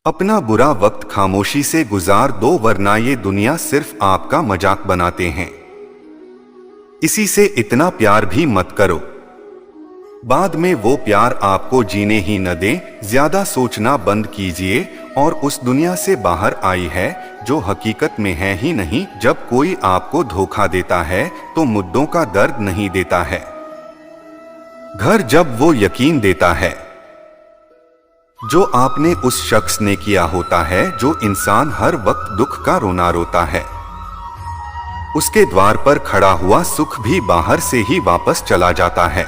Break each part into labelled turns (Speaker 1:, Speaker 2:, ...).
Speaker 1: अपना बुरा वक्त खामोशी से गुजार दो, वरना ये दुनिया सिर्फ आपका मजाक बनाते हैं। इसी से इतना प्यार भी मत करो, बाद में वो प्यार आपको जीने ही न दें। ज्यादा सोचना बंद कीजिए और उस दुनिया से बाहर आई है जो हकीकत में है ही नहीं। जब कोई आपको धोखा देता है तो मुद्दों का दर्द नहीं देता है, घर जब वो यकीन देता है जो आपने उस शख्स ने किया होता है। जो इंसान हर वक्त दुख का रोना रोता है, उसके द्वार पर खड़ा हुआ सुख भी बाहर से ही वापस चला जाता है।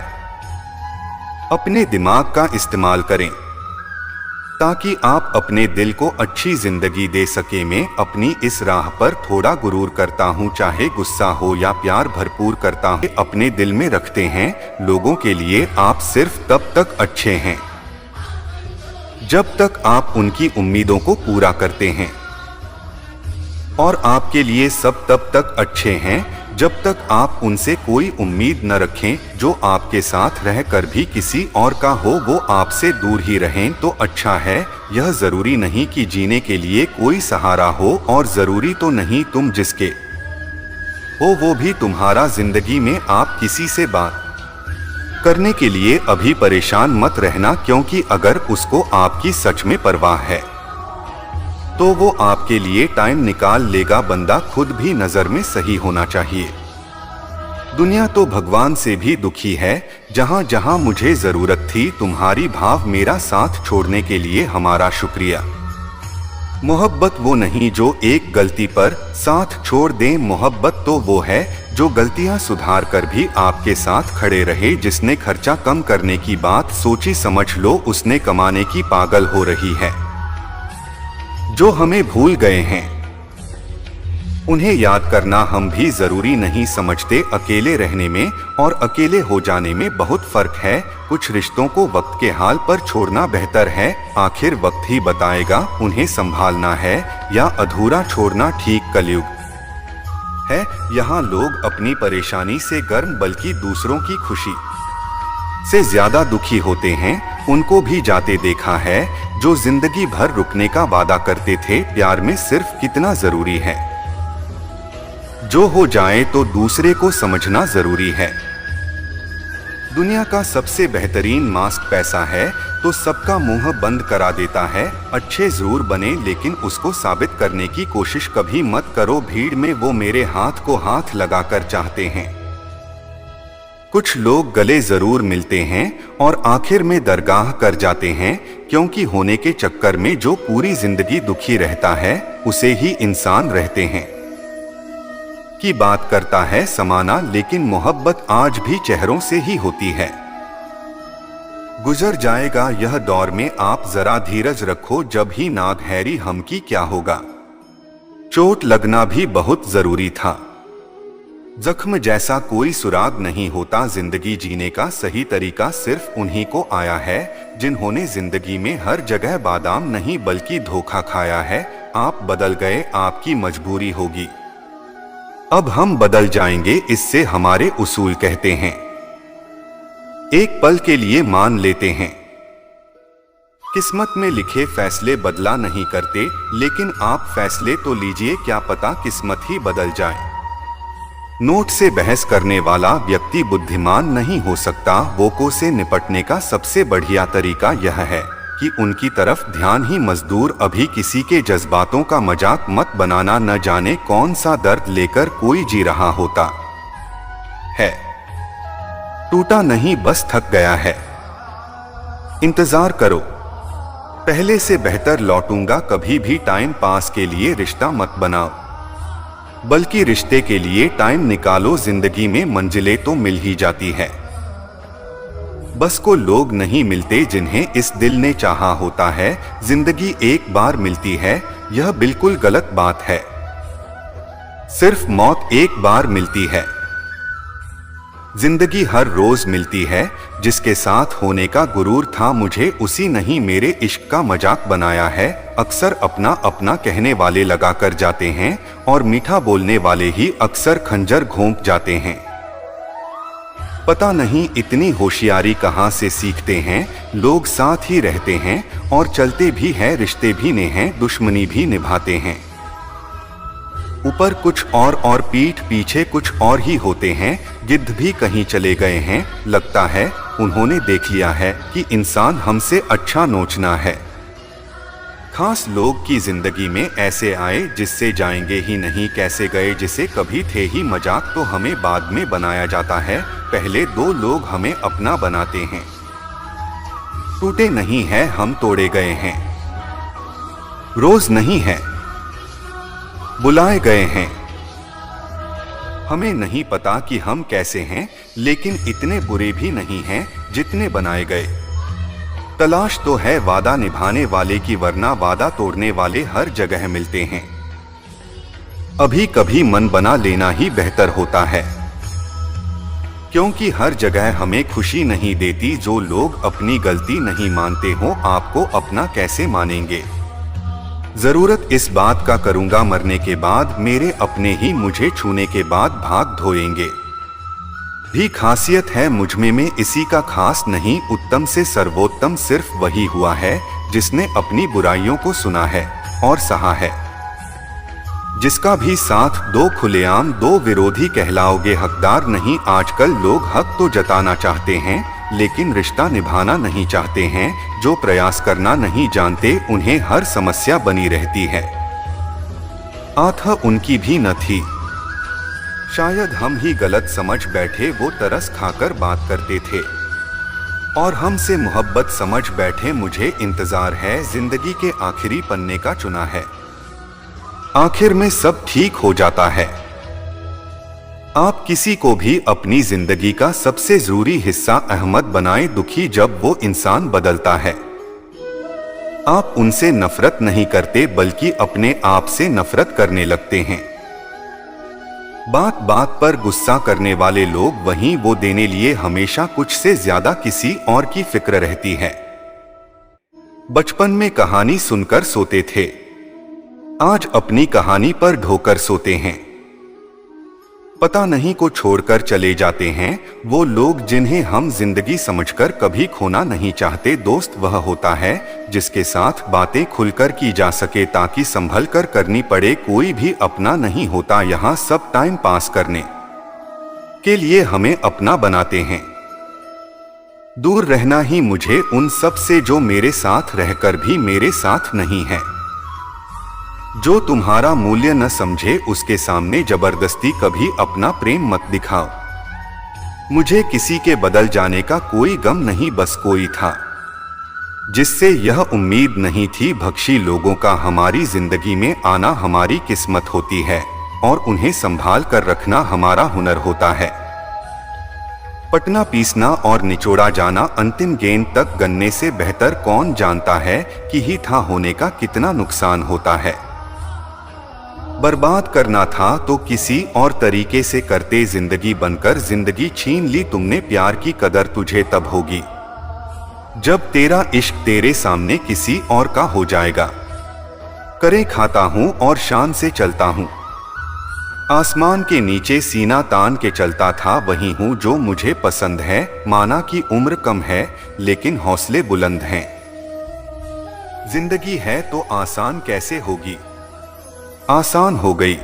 Speaker 1: अपने दिमाग का इस्तेमाल करें ताकि आप अपने दिल को अच्छी जिंदगी दे सके। मैं अपनी इस राह पर थोड़ा गुरूर करता हूँ, चाहे गुस्सा हो या प्यार भरपूर करता हूँ। अपने दिल में रखते हैं लोगों के लिए आप सिर्फ तब तक अच्छे हैं जब तक आप उनकी उम्मीदों को पूरा करते हैं, और आपके लिए सब तब तक अच्छे हैं जब तक आप उनसे कोई उम्मीद न रखें। जो आपके साथ रहकर भी किसी और का हो वो आपसे दूर ही रहें तो अच्छा है। यह जरूरी नहीं कि जीने के लिए कोई सहारा हो, और जरूरी तो नहीं तुम जिसके हो वो भी तुम्हारा। जिंदगी में आप किसी से बात करने के लिए अभी परेशान मत रहना, क्योंकि अगर उसको आपकी सच में परवाह है तो वो आपके लिए टाइम निकाल लेगा। बंदा खुद भी नजर में सही होना चाहिए। दुनिया तो भगवान से भी दुखी है। जहां जहां मुझे जरूरत थी तुम्हारी भाव मेरा साथ छोड़ने के लिए हमारा शुक्रिया। मोहब्बत वो नहीं जो एक गलती पर साथ छोड़ दे, मोहब्बत तो वो है जो गलतियां सुधार कर भी आपके साथ खड़े रहे। जिसने खर्चा कम करने की बात सोची समझ लो उसने कमाने की पागल हो रही है। जो हमें भूल गए हैं उन्हें याद करना हम भी जरूरी नहीं समझते। अकेले रहने में और अकेले हो जाने में बहुत फर्क है। कुछ रिश्तों को वक्त के हाल पर छोड़ना बेहतर है, आखिर वक्त ही बताएगा उन्हें संभालना है या अधूरा छोड़ना। ठीक कलयुग है, यहाँ लोग अपनी परेशानी से गर्म बल्कि दूसरों की खुशी से ज्यादा दुखी होते हैं। उनको भी जाते देखा है जो जिंदगी भर रुकने का वादा करते थे। प्यार में सिर्फ कितना जरूरी है, जो हो जाए तो दूसरे को समझना जरूरी है। दुनिया का सबसे बेहतरीन मास्क पैसा है तो सबका मुंह बंद करा देता है। अच्छे जरूर बने लेकिन उसको साबित करने की कोशिश कभी मत करो। भीड़ में वो मेरे हाथ को हाथ लगाकर चाहते हैं। कुछ लोग गले जरूर मिलते हैं और आखिर में दरगाह कर जाते हैं, क्योंकि होने के चक्कर में जो पूरी जिंदगी दुखी रहता है उसे ही इंसान रहते हैं की बात करता है समाना। लेकिन मोहब्बत आज भी चेहरों से ही होती है। गुजर जाएगा यह दौर में आप जरा धीरज रखो, जब ही नाग हैरी हम की क्या होगा। चोट लगना भी बहुत जरूरी था, जख्म जैसा कोई सुराग नहीं होता। जिंदगी जीने का सही तरीका सिर्फ उन्हीं को आया है जिन्होंने जिंदगी में हर जगह बादाम नहीं बल्कि धोखा खाया है। आप बदल गए, आपकी मजबूरी होगी, अब हम बदल जाएंगे, इससे हमारे उसूल कहते हैं। एक पल के लिए मान लेते हैं, किस्मत में लिखे फैसले बदला नहीं करते, लेकिन आप फैसले तो लीजिए, क्या पता किस्मत ही बदल जाए। नोट से बहस करने वाला व्यक्ति बुद्धिमान नहीं हो सकता। वोको से निपटने का सबसे बढ़िया तरीका यह है कि उनकी तरफ ध्यान ही मजदूर। अभी किसी के जज्बातों का मजाक मत बनाना, न जाने कौन सा दर्द लेकर कोई जी रहा होता है। टूटा नहीं बस थक गया है। इंतजार करो, पहले से बेहतर लौटूंगा। कभी भी टाइम पास के लिए रिश्ता मत बनाओ, बल्कि रिश्ते के लिए टाइम निकालो। जिंदगी में मंजिलें तो मिल ही जाती है, बस को लोग नहीं मिलते जिन्हें इस दिल ने चाहा होता है। जिंदगी एक बार मिलती है, यह बिल्कुल गलत बात है। सिर्फ मौत एक बार मिलती है। जिंदगी हर रोज मिलती है। जिसके साथ होने का गुरूर था मुझे, उसी नहीं मेरे इश्क का मजाक बनाया है। अक्सर अपना अपना कहने वाले लगा कर जाते हैं और मीठा बोलने वाले ही अक्सर खंजर घोंप जाते हैं। पता नहीं इतनी होशियारी कहाँ से सीखते हैं। लोग साथ ही रहते हैं और चलते भी हैं, रिश्ते भी ने हैं, दुश्मनी भी निभाते हैं। ऊपर कुछ और पीठ पीछे कुछ और ही होते हैं। गिद्ध भी कहीं चले गए हैं। लगता है उन्होंने देख लिया है कि इंसान हमसे अच्छा नोचना है। खास लोग की जिंदगी में ऐसे आए जिससे जाएंगे ही नहीं, कैसे गए जिसे कभी थे ही। मजाक तो हमें बाद में बनाया जाता है, पहले दो लोग हमें अपना बनाते हैं। टूटे नहीं है हम, तोड़े गए हैं। रोज नहीं है, बुलाए गए हैं। हमें नहीं पता कि हम कैसे हैं, लेकिन इतने बुरे भी नहीं हैं जितने बनाए गए। तलाश तो है वादा निभाने वाले की, वरना वादा तोड़ने वाले हर जगह मिलते हैं। अभी कभी मन बना लेना ही बेहतर होता है, क्योंकि हर जगह हमें खुशी नहीं देती। जो लोग अपनी गलती नहीं मानते हो, आपको अपना कैसे मानेंगे। जरूरत इस बात का करूंगा मरने के बाद, मेरे अपने ही मुझे छूने के बाद भाग धोएंगे। भी खासियत है मुझमें में, इसी का खास नहीं। उत्तम से सर्वोत्तम सिर्फ वही हुआ है जिसने अपनी बुराइयों को सुना है और सहा है। जिसका भी साथ दो खुलेआम, दो विरोधी कहलाओगे हकदार नहीं। आजकल लोग हक तो जताना चाहते हैं, लेकिन रिश्ता निभाना नहीं चाहते हैं। जो प्रयास करना नहीं जानते, उन्हें हर समस्या बनी रहती है। आत्ह उनकी भी न थी, शायद हम ही गलत समझ बैठे। वो तरस खाकर बात करते थे और हमसे मोहब्बत समझ बैठे। मुझे इंतजार है, जिंदगी के आखिरी पन्ने का चुना है। आखिर में सब ठीक हो जाता है। आप किसी को भी अपनी जिंदगी का सबसे जरूरी हिस्सा अहमद बनाएं। दुखी जब वो इंसान बदलता है। आप उनसे नफरत नहीं करते, बल्कि अपने आप से नफरत करने लगते हैं। बात बात पर गुस्सा करने वाले लोग वहीं, वो देने लिए हमेशा कुछ से ज्यादा किसी और की फिक्र रहती है। बचपन में कहानी सुनकर सोते थे, आज अपनी कहानी पर ढोकर सोते हैं। पता नहीं को छोड़कर चले जाते हैं वो लोग जिन्हें हम जिंदगी समझकर कभी खोना नहीं चाहते। दोस्त वह होता है जिसके साथ बातें खुलकर की जा सके, ताकि संभल कर करनी पड़े। कोई भी अपना नहीं होता यहाँ, सब टाइम पास करने के लिए हमें अपना बनाते हैं। दूर रहना ही मुझे उन सब से जो मेरे साथ रहकर भी मेरे साथ नहीं है। जो तुम्हारा मूल्य न समझे, उसके सामने जबरदस्ती कभी अपना प्रेम मत दिखाओ। मुझे किसी के बदल जाने का कोई गम नहीं, बस कोई था जिससे यह उम्मीद नहीं थी। भक्षी लोगों का हमारी जिंदगी में आना हमारी किस्मत होती है और उन्हें संभाल कर रखना हमारा हुनर होता है। पटना पीसना और निचोड़ा जाना अंतिम गेंद तक गन्ने से बेहतर कौन जानता है कि ही था होने का कितना नुकसान होता है। बर्बाद करना था तो किसी और तरीके से करते, जिंदगी बनकर जिंदगी छीन ली तुमने। प्यार की कदर तुझे तब होगी जब तेरा इश्क तेरे सामने किसी और का हो जाएगा। करे खाता हूं और शान से चलता हूं, आसमान के नीचे सीना तान के चलता था। वही हूं जो मुझे पसंद है, माना कि उम्र कम है लेकिन हौसले बुलंद हैं। जिंदगी है तो आसान कैसे होगी, आसान हो गई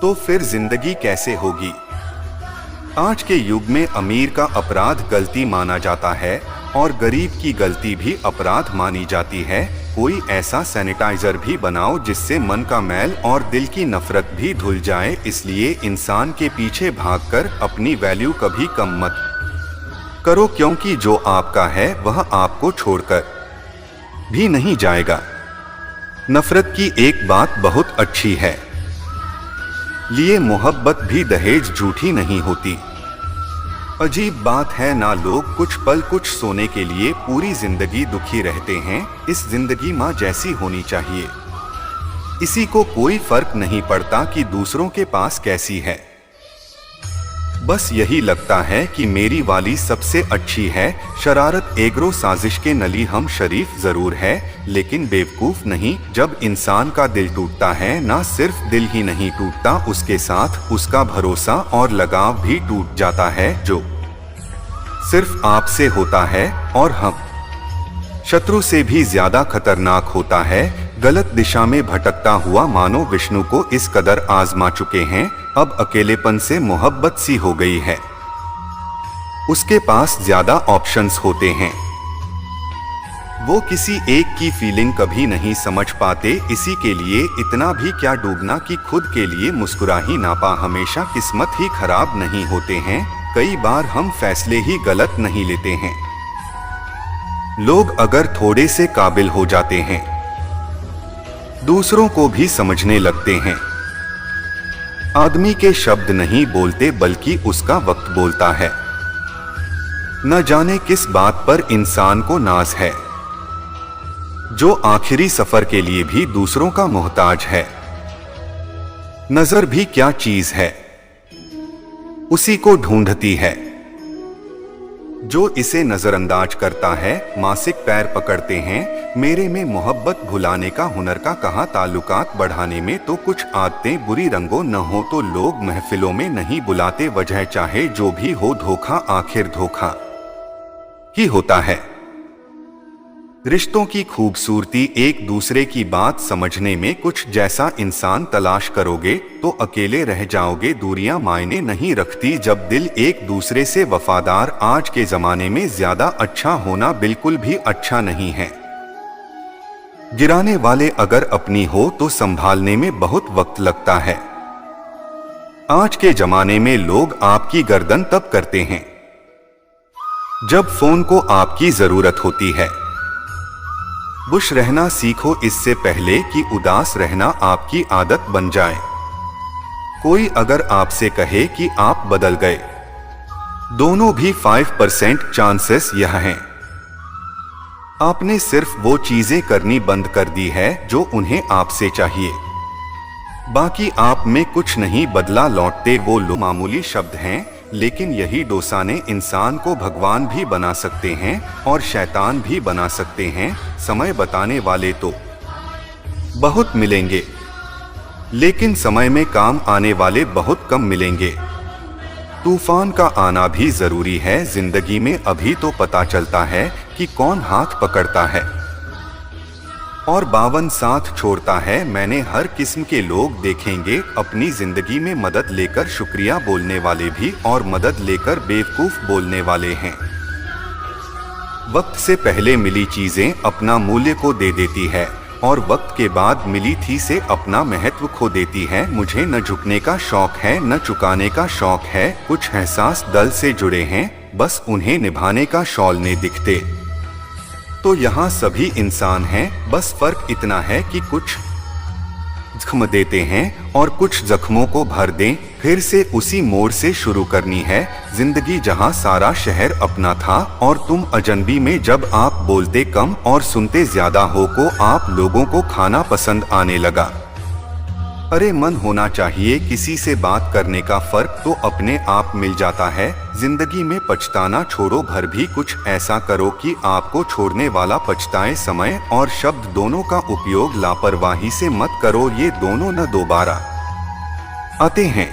Speaker 1: तो फिर जिंदगी कैसे होगी। आज के युग में अमीर का अपराध गलती माना जाता है और गरीब की गलती भी अपराध मानी जाती है। कोई ऐसा सैनिटाइजर भी बनाओ जिससे मन का मैल और दिल की नफरत भी धुल जाए। इसलिए इंसान के पीछे भागकर अपनी वैल्यू कभी कम मत करो, क्योंकि जो आपका है वह आपको छोड़कर भी नहीं जाएगा। नफरत की एक बात बहुत अच्छी है, लिए मोहब्बत भी दहेज झूठी नहीं होती। अजीब बात है ना, लोग कुछ पल कुछ सोने के लिए पूरी जिंदगी दुखी रहते हैं। इस जिंदगी माँ जैसी होनी चाहिए, इसी को कोई फर्क नहीं पड़ता कि दूसरों के पास कैसी है। बस यही लगता है कि मेरी वाली सबसे अच्छी है। शरारत एग्रो साजिश के नली, हम शरीफ जरूर है लेकिन बेवकूफ नहीं। जब इंसान का दिल टूटता है, ना सिर्फ दिल ही नहीं टूटता, उसके साथ उसका भरोसा और लगाव भी टूट जाता है। जो सिर्फ आपसे होता है और हम शत्रु से भी ज्यादा खतरनाक होता है। गलत दिशा में भटकता हुआ मानो विष्णु को इस कदर आजमा चुके हैं, अब अकेलेपन से मोहब्बत सी हो गई है। उसके पास ज्यादा ऑप्शंस होते हैं। वो किसी एक की फीलिंग कभी नहीं समझ पाते, इसी के लिए इतना भी क्या डूबना कि खुद के लिए मुस्कुरा ही ना पा। हमेशा किस्मत ही खराब नहीं होते हैं, कई बार हम फैसले ही गलत नहीं लेते हैं। लोग अगर थोड़े से काबिल हो जाते हैं, दूसरों को भी समझने लगते हैं। आदमी के शब्द नहीं बोलते बल्कि उसका वक्त बोलता है। न जाने किस बात पर इंसान को नाज है, जो आखिरी सफर के लिए भी दूसरों का मोहताज है। नजर भी क्या चीज है, उसी को ढूंढती है। जो इसे नजरअंदाज करता है मासिक पैर पकड़ते हैं। मेरे में मोहब्बत भुलाने का हुनर का कहा, ताल्लुकात बढ़ाने में तो कुछ आदतें बुरी रंगों न हो तो लोग महफिलों में नहीं बुलाते। वजह चाहे जो भी हो, धोखा आखिर धोखा ही होता है। रिश्तों की खूबसूरती एक दूसरे की बात समझने में, कुछ जैसा इंसान तलाश करोगे तो अकेले रह जाओगे। दूरियां मायने नहीं रखती जब दिल एक दूसरे से वफादार। आज के जमाने में ज्यादा अच्छा होना बिल्कुल भी अच्छा नहीं है। गिराने वाले अगर अपनी हो तो संभालने में बहुत वक्त लगता है। आज के जमाने में लोग आपकी गर्दन तब करते हैं जब फोन को आपकी जरूरत होती है। खुश रहना सीखो इससे पहले कि उदास रहना आपकी आदत बन जाए। कोई अगर आपसे कहे कि आप बदल गए, दोनों भी 5% चांसेस यह हैं। आपने सिर्फ वो चीजें करनी बंद कर दी है जो उन्हें आपसे चाहिए। बाकी आप में कुछ नहीं बदला। लौटते वो लो मामूली शब्द हैं, लेकिन यही डोसाने इंसान को भगवान भी बना सकते हैं और शैतान भी बना सकते हैं। समय बताने वाले तो बहुत मिलेंगे, लेकिन समय में काम आने वाले बहुत कम मिलेंगे। तूफान का आना भी जरूरी है जिंदगी में, अभी तो पता चलता है कि कौन हाथ पकड़ता है और 52 साथ छोड़ता है। मैंने हर किस्म के लोग देखेंगे अपनी जिंदगी में, मदद लेकर शुक्रिया बोलने वाले भी और मदद लेकर बेवकूफ बोलने वाले हैं। वक्त से पहले मिली चीजें अपना मूल्य को दे देती है और वक्त के बाद मिली थी से अपना महत्व खो देती है। मुझे न झुकने का शौक है न चुकाने का शौक है। कुछ एहसास दल से जुड़े हैं, बस उन्हें निभाने का शॉल ने दिखते। तो यहाँ सभी इंसान हैं, बस फर्क इतना है कि कुछ जख्म देते हैं और कुछ जख्मों को भर दें। फिर से उसी मोड़ से शुरू करनी है जिंदगी, जहाँ सारा शहर अपना था और तुम अजनबी में। जब आप बोलते कम और सुनते ज्यादा हो को आप लोगों को खाना पसंद आने लगा। अरे मन होना चाहिए किसी से बात करने का, फर्क तो अपने आप मिल जाता है। जिंदगी में पछताना छोड़ो, भर भी कुछ ऐसा करो कि आपको छोड़ने वाला पछताए। समय और शब्द दोनों का उपयोग लापरवाही से मत करो, ये दोनों न दोबारा आते हैं।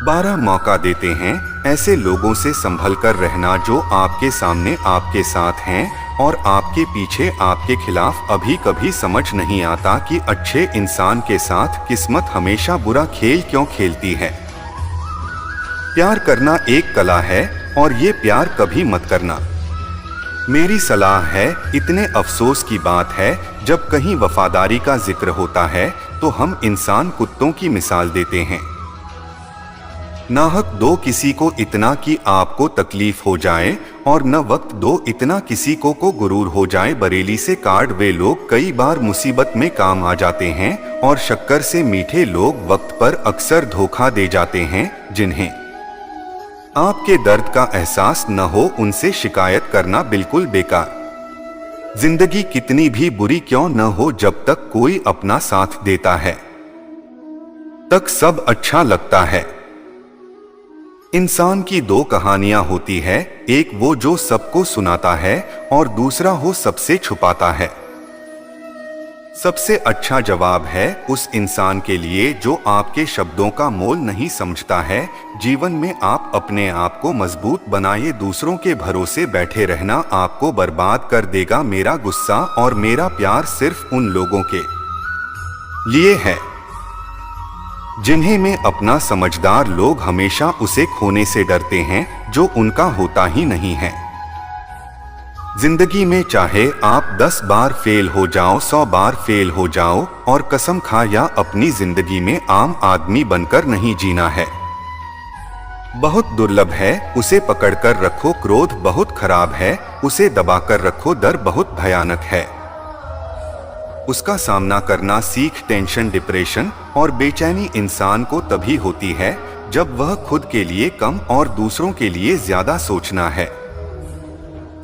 Speaker 1: 12 मौका देते हैं। ऐसे लोगों से संभल कर रहना जो आपके सामने आपके साथ हैं और आपके पीछे आपके खिलाफ। अभी कभी समझ नहीं आता कि अच्छे इंसान के साथ किस्मत हमेशा बुरा खेल क्यों खेलती है। प्यार करना एक कला है और ये प्यार कभी मत करना। मेरी सलाह है, इतने अफसोस की बात है जब कहीं वफादारी का जिक्र होता है तो हम इंसान कुत्तों की मिसाल देते हैं। नाहक दो किसी को इतना कि आपको तकलीफ हो जाए और न वक्त दो इतना किसी को गुरूर हो जाए। बरेली से कार्ड वे लोग कई बार मुसीबत में काम आ जाते हैं और शक्कर से मीठे लोग वक्त पर अक्सर धोखा दे जाते हैं। जिन्हें आपके दर्द का एहसास न हो उनसे शिकायत करना बिल्कुल बेकार। जिंदगी कितनी भी बुरी क्यों न हो, जब तक कोई अपना साथ देता है तक सब अच्छा लगता है। इंसान की दो कहानियां होती है, एक वो जो सबको सुनाता है और दूसरा हो सबसे छुपाता है। सबसे अच्छा जवाब है उस इंसान के लिए जो आपके शब्दों का मोल नहीं समझता है। जीवन में आप अपने आप को मजबूत बनाइए, दूसरों के भरोसे बैठे रहना आपको बर्बाद कर देगा। मेरा गुस्सा और मेरा प्यार सिर्फ उन लोगों के लिए है जिन्हें मैं अपना समझदार। लोग हमेशा उसे खोने से डरते हैं जो उनका होता ही नहीं है। जिंदगी में चाहे आप 10 बार फेल हो जाओ, 100 बार फेल हो जाओ, और कसम खा या अपनी जिंदगी में आम आदमी बनकर नहीं जीना है। बहुत दुर्लभ है, उसे पकड़कर रखो। क्रोध बहुत खराब है, उसे दबाकर रखो। डर बहुत भयानक है, उसका सामना करना सीख। टेंशन, डिप्रेशन और बेचैनी इंसान को तभी होती है जब वह खुद के लिए कम और दूसरों के लिए ज्यादा सोचना है।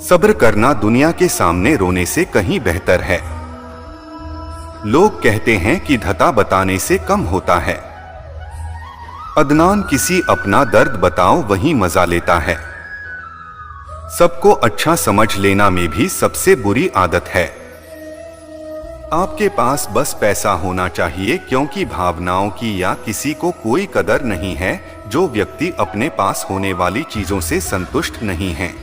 Speaker 1: सब्र करना दुनिया के सामने रोने से कहीं बेहतर है। लोग कहते हैं कि धता बताने से कम होता है। अदनान किसी अपना दर्द बताओ वही मजा लेता है। सबको अच्छा समझ लेना में भी सबसे बुरी आदत है। आपके पास बस पैसा होना चाहिए, क्योंकि भावनाओं की या किसी को कोई कदर नहीं है। जो व्यक्ति अपने पास होने वाली चीजों से संतुष्ट नहीं है,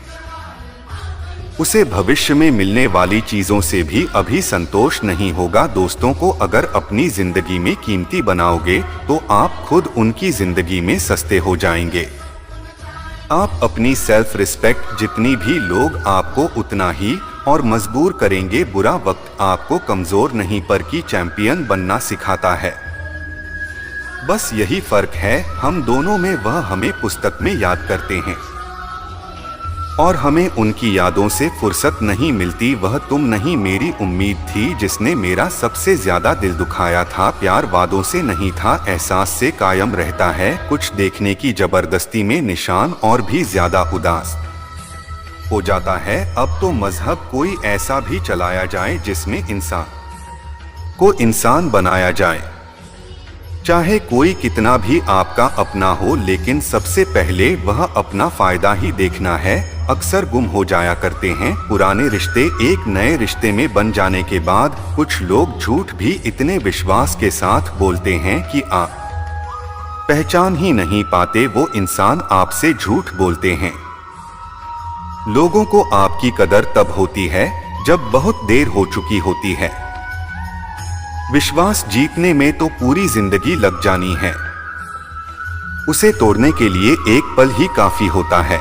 Speaker 1: उसे भविष्य में मिलने वाली चीजों से भी अभी संतोष नहीं होगा। दोस्तों को अगर अपनी जिंदगी में कीमती बनाओगे तो आप खुद उनकी जिंदगी में सस्ते हो जाएंगे। आप अपनी सेल्फ रिस्पेक्ट जितनी भी लोग आपको उतना ही और मजबूर करेंगे। बुरा वक्त आपको कमजोर नहीं पर की चैंपियन बनना सिखाता है। बस यही फर्क है हम दोनों में। वह हमें पुस्तक में याद करते हैं और हमें उनकी यादों से फुर्सत नहीं मिलती। वह तुम नहीं मेरी उम्मीद थी जिसने मेरा सबसे ज्यादा दिल दुखाया था। प्यार वादों से नहीं था, एहसास से कायम रहता है। कुछ देखने की जबरदस्ती में निशान और भी ज्यादा उदास हो जाता है। अब तो मजहब कोई ऐसा भी चलाया जाए जिसमें इंसान को इंसान बनाया जाए। चाहे कोई कितना भी आपका अपना हो, लेकिन सबसे पहले वह अपना फायदा ही देखना है। अक्सर गुम हो जाया करते हैं पुराने रिश्ते एक नए रिश्ते में बन जाने के बाद। कुछ लोग झूठ भी इतने विश्वास के साथ बोलते हैं कि आप पहचान ही नहीं पाते वो इंसान आपसे झूठ बोलते हैं। लोगों को आपकी कदर तब होती है जब बहुत देर हो चुकी होती है। विश्वास जीतने में तो पूरी जिंदगी लग जानी है, उसे तोड़ने के लिए एक पल ही काफी होता है।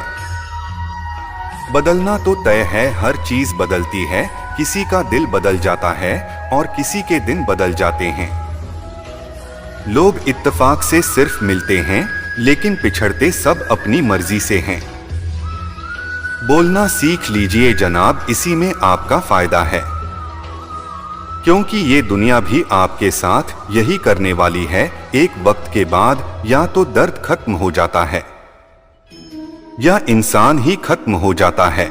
Speaker 1: बदलना तो तय है, हर चीज बदलती है। किसी का दिल बदल जाता है और किसी के दिन बदल जाते हैं। लोग इत्तेफाक से सिर्फ मिलते हैं, लेकिन पिछड़ते सब अपनी मर्जी से हैं। बोलना सीख लीजिए जनाब, इसी में आपका फायदा है, क्योंकि ये दुनिया भी आपके साथ यही करने वाली है। एक वक्त के बाद या तो दर्द खत्म हो जाता है या इंसान ही खत्म हो जाता है।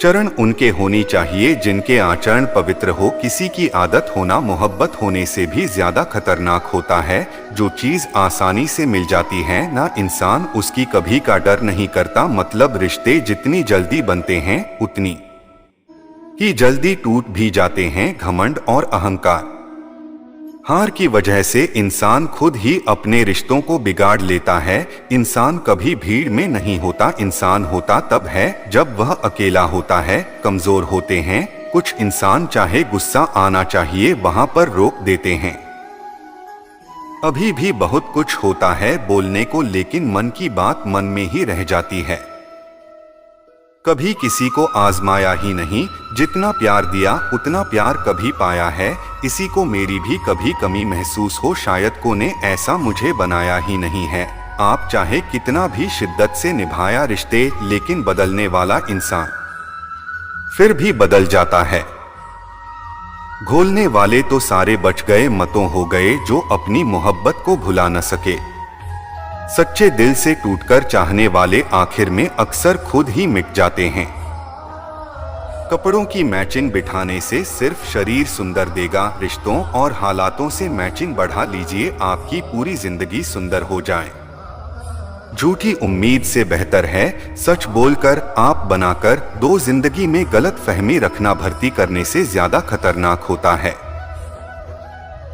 Speaker 1: चरण उनके होनी चाहिए जिनके आचरण पवित्र हो। किसी की आदत होना मोहब्बत होने से भी ज्यादा खतरनाक होता है। जो चीज आसानी से मिल जाती है ना इंसान उसकी कभी का डर नहीं करता। मतलब रिश्ते जितनी जल्दी बनते हैं उतनी ही जल्दी टूट भी जाते हैं। घमंड और अहंकार हार की वजह से इंसान खुद ही अपने रिश्तों को बिगाड़ लेता है। इंसान कभी भीड़ में नहीं होता, इंसान होता तब है जब वह अकेला होता है। कमजोर होते हैं कुछ इंसान, चाहे गुस्सा आना चाहिए वहां पर रोक देते हैं। अभी भी बहुत कुछ होता है बोलने को, लेकिन मन की बात मन में ही रह जाती है। कभी किसी को आजमाया ही नहीं, जितना प्यार दिया उतना प्यार कभी पाया है। इसी को मेरी भी कभी कमी महसूस हो, शायद को ने ऐसा मुझे बनाया ही नहीं है। आप चाहे कितना भी शिद्दत से निभाया रिश्ते, लेकिन बदलने वाला इंसान फिर भी बदल जाता है। घोलने वाले तो सारे बच गए, मतों हो गए जो अपनी मोहब्बत को भुला न सके। सच्चे दिल से टूटकर चाहने वाले आखिर में अक्सर खुद ही मिट जाते हैं। कपड़ों की मैचिंग बिठाने से सिर्फ शरीर सुंदर देगा, रिश्तों और हालातों से मैचिंग बढ़ा लीजिए, आपकी पूरी जिंदगी सुंदर हो जाए। झूठी उम्मीद से बेहतर है सच बोलकर आप बनाकर दो जिंदगी में गलत फहमी रखना भर्ती करने से ज्यादा खतरनाक होता है।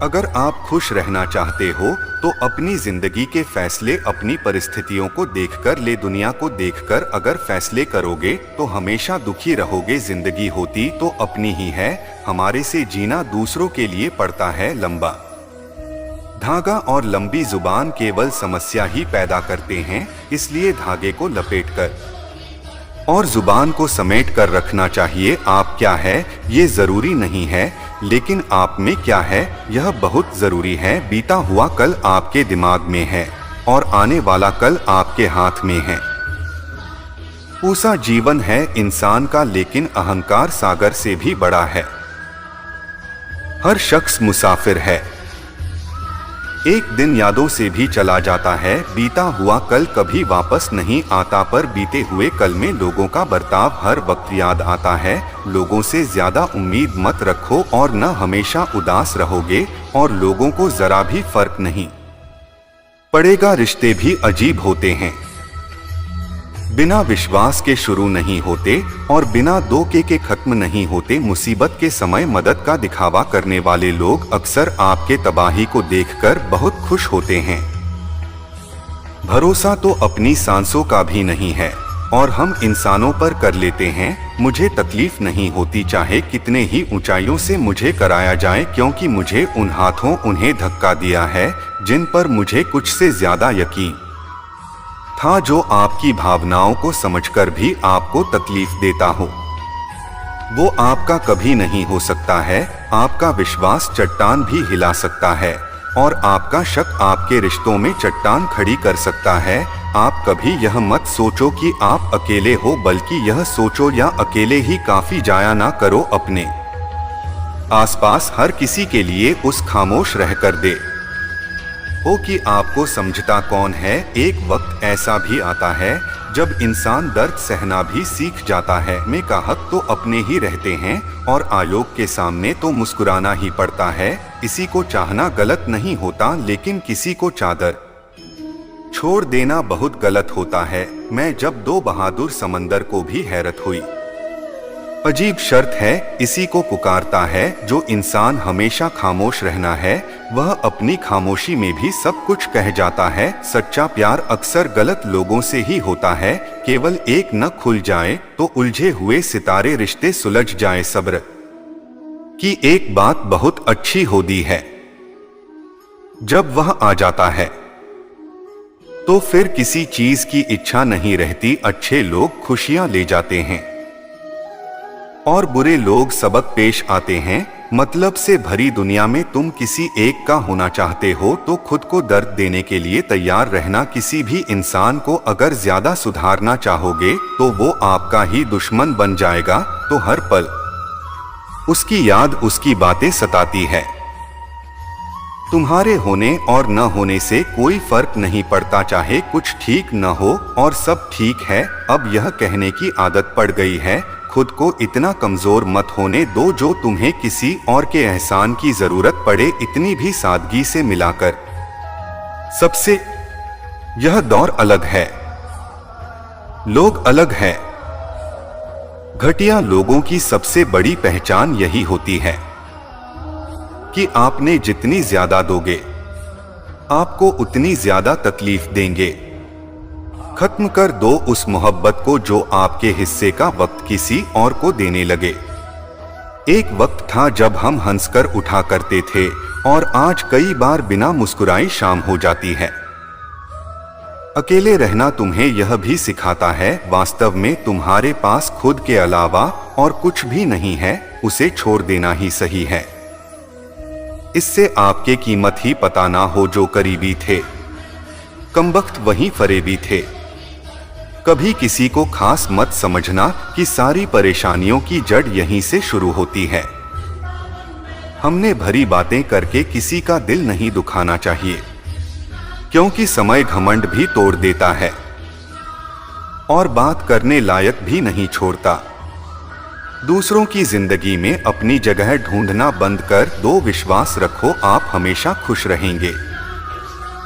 Speaker 1: अगर आप खुश रहना चाहते हो तो अपनी जिंदगी के फैसले अपनी परिस्थितियों को देखकर ले, दुनिया को देखकर अगर फैसले करोगे तो हमेशा दुखी रहोगे। जिंदगी होती तो अपनी ही है, हमारे से जीना दूसरों के लिए पड़ता है लंबा धागा और लंबी जुबान केवल समस्या ही पैदा करते हैं। इसलिए धागे को लपेटकर और जुबान को समेट कर रखना चाहिए। आप क्या है ये जरूरी नहीं है, लेकिन आप में क्या है यह बहुत जरूरी है। बीता हुआ कल आपके दिमाग में है और आने वाला कल आपके हाथ में है। पूसा जीवन है इंसान का, लेकिन अहंकार सागर से भी बड़ा है। हर शख्स मुसाफिर है, एक दिन यादों से भी चला जाता है। बीता हुआ कल कभी वापस नहीं आता, पर बीते हुए कल में लोगों का बर्ताव हर वक्त याद आता है। लोगों से ज्यादा उम्मीद मत रखो और न हमेशा उदास रहोगे और लोगों को जरा भी फर्क नहीं पड़ेगा। रिश्ते भी अजीब होते हैं, बिना विश्वास के शुरू नहीं होते और बिना धोखे के खत्म नहीं होते। मुसीबत के समय मदद का दिखावा करने वाले लोग अक्सर आपके तबाही को देखकर बहुत खुश होते हैं। भरोसा तो अपनी सांसों का भी नहीं है और हम इंसानों पर कर लेते हैं। मुझे तकलीफ नहीं होती चाहे कितने ही ऊंचाइयों से मुझे कराया जाए, क्योंकि मुझे उन हाथों उन्हें धक्का दिया है जिन पर मुझे कुछ से ज्यादा यकीन था, जो आपकी भावनाओं को समझकर भी आपको तकलीफ देता हो। वो आपका कभी नहीं हो सकता है। आपका विश्वास चट्टान भी हिला सकता है और आपका शक आपके रिश्तों में चट्टान खड़ी कर सकता है। आप कभी यह मत सोचो कि आप अकेले हो, बल्कि यह सोचो या अकेले ही काफी जाया ना करो। अपने आसपास हर किसी के लिए उस खामोश रहकर दे हो कि आपको समझता कौन है। एक वक्त ऐसा भी आता है जब इंसान दर्द सहना भी सीख जाता है। में का हक तो अपने ही रहते हैं और आयोग के सामने तो मुस्कुराना ही पड़ता है। किसी को चाहना गलत नहीं होता, लेकिन किसी को चादर छोड़ देना बहुत गलत होता है। मैं जब दो बहादुर समंदर को भी हैरत हुई। अजीब शर्त है, इसी को पुकारता है जो इंसान हमेशा खामोश रहना है। वह अपनी खामोशी में भी सब कुछ कह जाता है। सच्चा प्यार अक्सर गलत लोगों से ही होता है। केवल एक न खुल जाए तो उलझे हुए सितारे रिश्ते सुलझ जाए। सब्र की एक बात बहुत अच्छी होती है, जब वह आ जाता है तो फिर किसी चीज की इच्छा नहीं रहती। अच्छे लोग खुशियां ले जाते हैं और बुरे लोग सबक पेश आते हैं। मतलब से भरी दुनिया में तुम किसी एक का होना चाहते हो तो खुद को दर्द देने के लिए तैयार रहना। किसी भी इंसान को अगर ज्यादा सुधारना चाहोगे तो वो आपका ही दुश्मन बन जाएगा। तो हर पल उसकी याद, उसकी बातें सताती है। तुम्हारे होने और न होने से कोई फर्क नहीं पड़ता, चाहे कुछ ठीक न हो और सब ठीक है। अब यह कहने की आदत पड़ गई है, खुद को इतना कमजोर मत होने दो जो तुम्हें किसी और के एहसान की जरूरत पड़े। इतनी भी सादगी से मिलाकर सबसे यह दौर अलग है, लोग अलग है। घटिया लोगों की सबसे बड़ी पहचान यही होती है कि आपने जितनी ज्यादा दोगे आपको उतनी ज्यादा तकलीफ देंगे। खत्म कर दो उस मोहब्बत को जो आपके हिस्से का वक्त किसी और को देने लगे। एक वक्त था जब हम हंसकर उठा करते थे और आज कई बार बिना मुस्कुराए शाम हो जाती है। अकेले रहना तुम्हें यह भी सिखाता है वास्तव में तुम्हारे पास खुद के अलावा और कुछ भी नहीं है, उसे छोड़ देना ही सही है। इससे आपके कीमत ही पता ना हो। जो करीबी थे कमबख्त वहीं फरेबी थे। कभी किसी को खास मत समझना कि सारी परेशानियों की जड़ यहीं से शुरू होती है। हमने भरी बातें करके किसी का दिल नहीं दुखाना चाहिए, क्योंकि समय घमंड भी तोड़ देता है और बात करने लायक भी नहीं छोड़ता। दूसरों की जिंदगी में अपनी जगह ढूंढना बंद कर दो। विश्वास रखो, आप हमेशा खुश रहेंगे।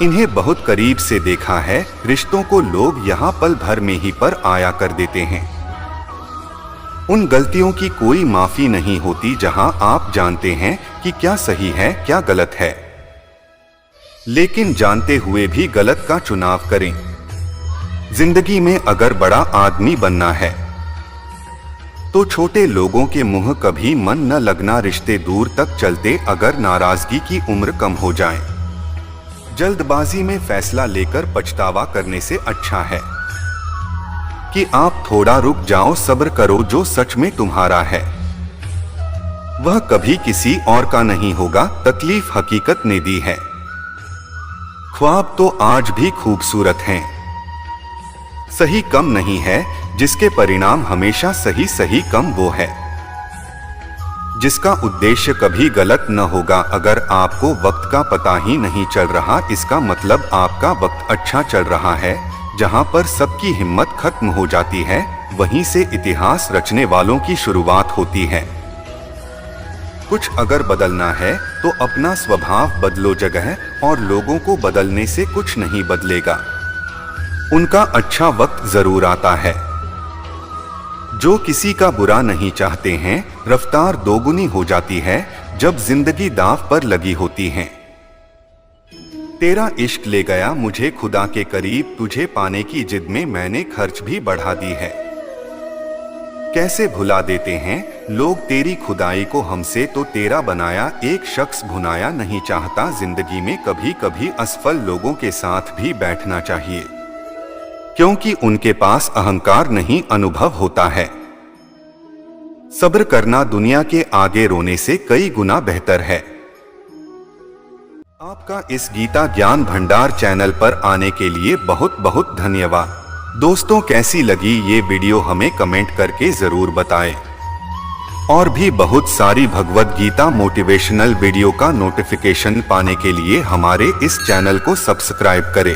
Speaker 1: इन्हें बहुत करीब से देखा है। रिश्तों को लोग यहाँ पल भर में ही पर आया कर देते हैं। उन गलतियों की कोई माफी नहीं होती जहां आप जानते हैं कि क्या सही है क्या गलत है, लेकिन जानते हुए भी गलत का चुनाव करें। जिंदगी में अगर बड़ा आदमी बनना है तो छोटे लोगों के मुंह कभी मन न लगना। रिश्ते दूर तक चलते अगर नाराजगी की उम्र कम हो जाए। जल्दबाजी में फैसला लेकर पछतावा करने से अच्छा है कि आप थोड़ा रुक जाओ, सब्र करो। जो सच में तुम्हारा है वह कभी किसी और का नहीं होगा। तकलीफ हकीकत ने दी है, ख्वाब तो आज भी खूबसूरत हैं। सही कम नहीं है, जिसके परिणाम हमेशा सही। सही कम वो है जिसका उद्देश्य कभी गलत न होगा। अगर आपको वक्त का पता ही नहीं चल रहा, इसका मतलब आपका वक्त अच्छा चल रहा है। जहां पर सबकी हिम्मत खत्म हो जाती है, वहीं से इतिहास रचने वालों की शुरुआत होती है। कुछ अगर बदलना है तो अपना स्वभाव बदलो। जगह और लोगों को बदलने से कुछ नहीं बदलेगा। उनका अच्छा वक्त जरूर आता है। जो किसी का बुरा नहीं चाहते हैं, रफ्तार दोगुनी हो जाती है जब जिंदगी दांव पर लगी होती है। तेरा इश्क ले गया मुझे खुदा के करीब, तुझे पाने की जिद में मैंने खर्च भी बढ़ा दी है। कैसे भुला देते हैं लोग तेरी खुदाई को हमसे तो तेरा बनाया एक शख्स भुनाया नहीं चाहता। जिंदगी में कभी कभी असफल लोगों के साथ भी बैठना चाहिए, क्योंकि उनके पास अहंकार नहीं अनुभव होता है। सब्र करना दुनिया के आगे रोने से कई गुना बेहतर है। आपका इस गीता ज्ञान भंडार चैनल पर आने के लिए बहुत बहुत धन्यवाद। दोस्तों, कैसी लगी ये वीडियो हमें कमेंट करके जरूर बताएं। और भी बहुत सारी भगवद गीता मोटिवेशनल वीडियो का नोटिफिकेशन पाने के लिए हमारे इस चैनल को सब्सक्राइब करें।